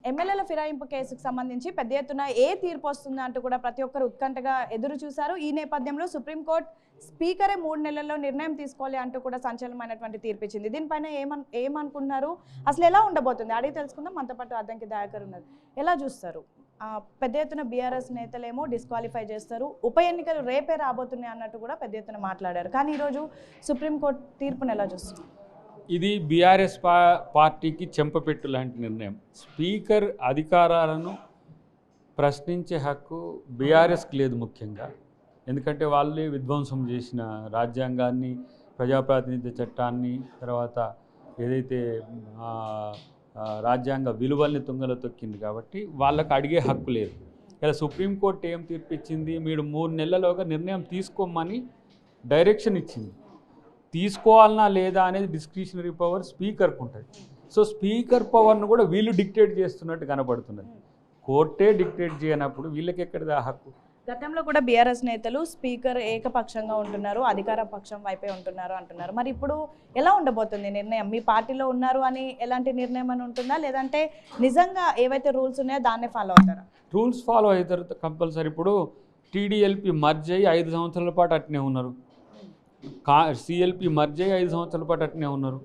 ఎమ్మెల్యేల ఫిరాయింపు కేసుకు సంబంధించి పెద్ద ఎత్తున ఏ తీర్పు వస్తుందా అంటూ కూడా ప్రతి ఒక్కరు ఉత్కంఠగా ఎదురు చూశారు. ఈ నేపథ్యంలో సుప్రీంకోర్టు స్పీకరే 3 నెలల్లో నిర్ణయం తీసుకోవాలి అంటూ కూడా సంచలనమైనటువంటి తీర్పు ఇచ్చింది. దీనిపైన ఏమనుకున్నారు, అసలు ఎలా ఉండబోతుంది అడిగి తెలుసుకుందాం. మనతో పాటు అద్దంకి దయాకర్ ఉన్నారు. ఎలా చూస్తారు? పెద్ద ఎత్తున బీఆర్ఎస్ నేతలేమో డిస్క్వాలిఫై చేస్తారు, ఉప ఎన్నికలు రేపే రాబోతున్నాయి అన్నట్టు కూడా పెద్ద ఎత్తున మాట్లాడారు. కానీ ఈరోజు సుప్రీంకోర్టు తీర్పును ఎలా చూస్తారు? ఇది బీఆర్ఎస్ పార్టీకి చెంపపెట్టు లాంటి నిర్ణయం. స్పీకర్ అధికారాలను ప్రశ్నించే హక్కు బీఆర్ఎస్కి లేదు ముఖ్యంగా. ఎందుకంటే వాళ్ళే విధ్వంసం చేసిన రాజ్యాంగాన్ని, ప్రజాప్రాతినిధ్య చట్టాన్ని, తర్వాత ఏదైతే రాజ్యాంగ విలువల్ని తుంగలో తొక్కింది కాబట్టి వాళ్ళకి అడిగే హక్కు లేదు. ఇలా సుప్రీంకోర్టు ఏం తీర్పిచ్చింది, మీరు 3 నెలల్లోగా నిర్ణయం తీసుకోమని డైరెక్షన్ ఇచ్చింది. తీసుకోవాలనా లేదా అనేది డిస్క్రిషనరీ పవర్ స్పీకర్కి ఉంటుంది. సో స్పీకర్ పవర్ను కూడా వీళ్ళు డిక్టేట్ చేస్తున్నట్టు కనబడుతున్నది. కోర్టే డిక్టేట్ చేయనప్పుడు వీళ్ళకి ఎక్కడిది ఆ హక్కు? గతంలో కూడా బీఆర్ఎస్ నేతలు స్పీకర్ ఏకపక్షంగా ఉంటున్నారు, అధికార పక్షం వైపే ఉంటున్నారు అంటున్నారు. మరి ఇప్పుడు ఎలా ఉండబోతుంది నిర్ణయం? మీ పార్టీలో ఉన్నారు అని ఎలాంటి నిర్ణయం అని ఉంటుందా, లేదంటే నిజంగా ఏవైతే రూల్స్ ఉన్నాయో దాన్నే ఫాలో అవుతారా? రూల్స్ ఫాలో అవుతారు కంపల్సరీ. ఇప్పుడు టీడీఎల్పీ మర్జ్ అయ్యి 5 సంవత్సరాల పాటు అట్నే ఉన్నారు. సిఎల్పి మర్జ్ అయ్యి 5 సంవత్సరాల పాటు అట్నే ఉన్నారు.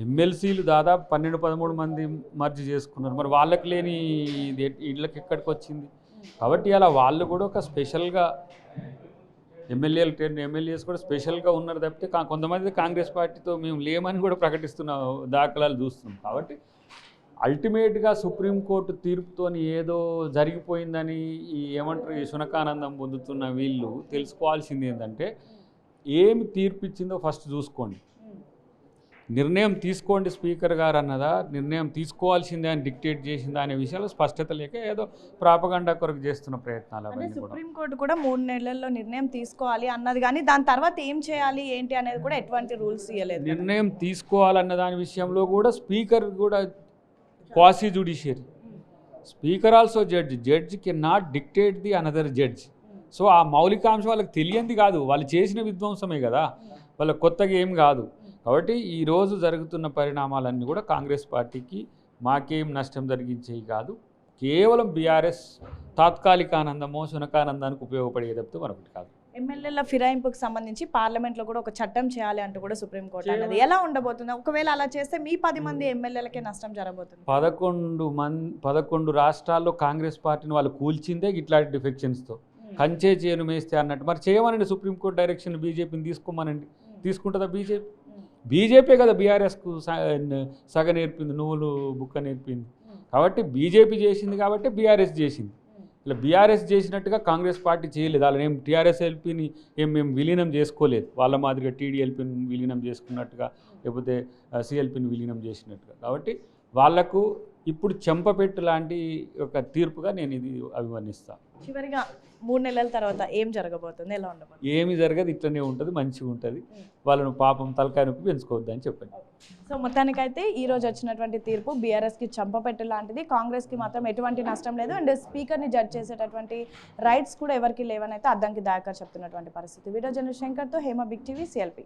ఎమ్మెల్సీలు దాదాపు 12-13 మంది మర్జ్ చేసుకున్నారు. మరి వాళ్ళకి లేని ఇళ్ళకి ఎక్కడికి వచ్చింది? కాబట్టి అలా వాళ్ళు కూడా ఒక స్పెషల్గా ఎమ్మెల్యేస్ కూడా స్పెషల్గా ఉన్నారు తప్పితే కొంతమంది కాంగ్రెస్ పార్టీతో మేము లేమని కూడా ప్రకటిస్తున్న దాఖలాలు చూస్తున్నాం. కాబట్టి అల్టిమేట్గా సుప్రీంకోర్టు తీర్పుతోని ఏదో జరిగిపోయిందని ఏమంటారు ఈ శునకానందం పొందుతున్న వీళ్ళు తెలుసుకోవాల్సింది ఏంటంటే, ఏమి తీర్పు ఇచ్చిందో ఫస్ట్ చూసుకోండి. నిర్ణయం తీసుకోండి స్పీకర్ గారు అన్నదా, నిర్ణయం తీసుకోవాల్సిందే అని డిక్టేట్ చేసిందా అనే విషయాల్లో స్పష్టత లేక ఏదో ప్రాపగండా కొరకు చేస్తున్న ప్రయత్నాలు అవన్నీ కూడా. సుప్రీంకోర్టు కూడా 3 నెలల్లో నిర్ణయం తీసుకోవాలి అన్నది, కానీ దాని తర్వాత ఏం చేయాలి ఏంటి అనేది కూడా ఎటువంటి రూల్స్ ఇవ్వలేదు. నిర్ణయం తీసుకోవాలన్న దాని విషయంలో కూడా స్పీకర్ కూడా quasi judiciary. Speaker also judge can not dictate the another judge. So ఆ మౌలికాంశం వాళ్ళకి తెలియంది కాదు, వాళ్ళు చేసిన విధ్వంసమే కదా, వాళ్ళకి కొత్తగా ఏం కాదు. కాబట్టి ఈరోజు జరుగుతున్న పరిణామాలన్నీ కూడా కాంగ్రెస్ పార్టీకి మాకేం నష్టం జరిగించేవి కాదు, కేవలం బీఆర్ఎస్ తాత్కాలిక ఆనందమో శునకానందానికి ఉపయోగపడే తప్పితే మరొకటి కాదు. ఎమ్మెల్యేల ఫిరాయింపుకు సంబంధించి పార్లమెంట్లో కూడా ఒక చట్టం చేయాలి అంటూ కూడా సుప్రీంకోర్టు అన్నది. ఎలా ఉండబోతుంది? ఒకవేళ అలా చేస్తే మీ 10 మంది ఎమ్మెల్యేలకే నష్టం జరగబోతుంది. 11 రాష్ట్రాల్లో కాంగ్రెస్ పార్టీని వాళ్ళు కూల్చిందే ఇట్లాంటి డిఫెక్షన్స్తో. కంచే చేను మేస్తే అన్నట్టు. మరి చేయమనండి, సుప్రీంకోర్టు డైరెక్షన్ బీజేపీని తీసుకోమనండి. తీసుకుంటుందా బీజేపీ కదా బీఆర్ఎస్కు సగ నేర్పింది, నువ్వులు బుక్క నేర్పింది. కాబట్టి బీజేపీ చేసింది కాబట్టి బీఆర్ఎస్ చేసింది. ఇలా బీఆర్ఎస్ చేసినట్టుగా కాంగ్రెస్ పార్టీ చేయలేదు. వాళ్ళని ఏం టీఆర్ఎస్ ఎల్పీని మేము విలీనం చేసుకోలేదు, వాళ్ళ మాదిరిగా టీడీఎల్పీని విలీనం చేసుకున్నట్టుగా, లేకపోతే సిఎల్పీని విలీనం చేసినట్టుగా. కాబట్టి వాళ్లకు ఇప్పుడు చెంపపెట్టు లాంటి ఒక తీర్పుగా నేను ఇది అభివర్ణిస్తాను. చివరిగా 3 నెలల తర్వాత ఏం జరగబోతుంది? ఎలా ఉండబోతుంది? ఏమి జరగదు, ఇట్లనే ఉంటుంది, మంచిగా ఉంటుంది. వాళ్ళను పాపం తలకాయ నొప్పి పెంచుకోవద్దని చెప్పండి. సో మొత్తానికైతే ఈరోజు వచ్చినటువంటి తీర్పు బీఆర్ఎస్కి చంపపెట్టు లాంటిది. కాంగ్రెస్కి మాత్రం ఎటువంటి నష్టం లేదు. అండ్ స్పీకర్ని జడ్జ్ చేసేటటువంటి రైట్స్ కూడా ఎవరికి లేవని అయితే అద్దంకి దయాకర్ చెప్తున్నటువంటి పరిస్థితి. వీడియో జర్నలిస్ట్ శంకర్తో హేమ, బిగ్ టీవీ, సిఎల్పి.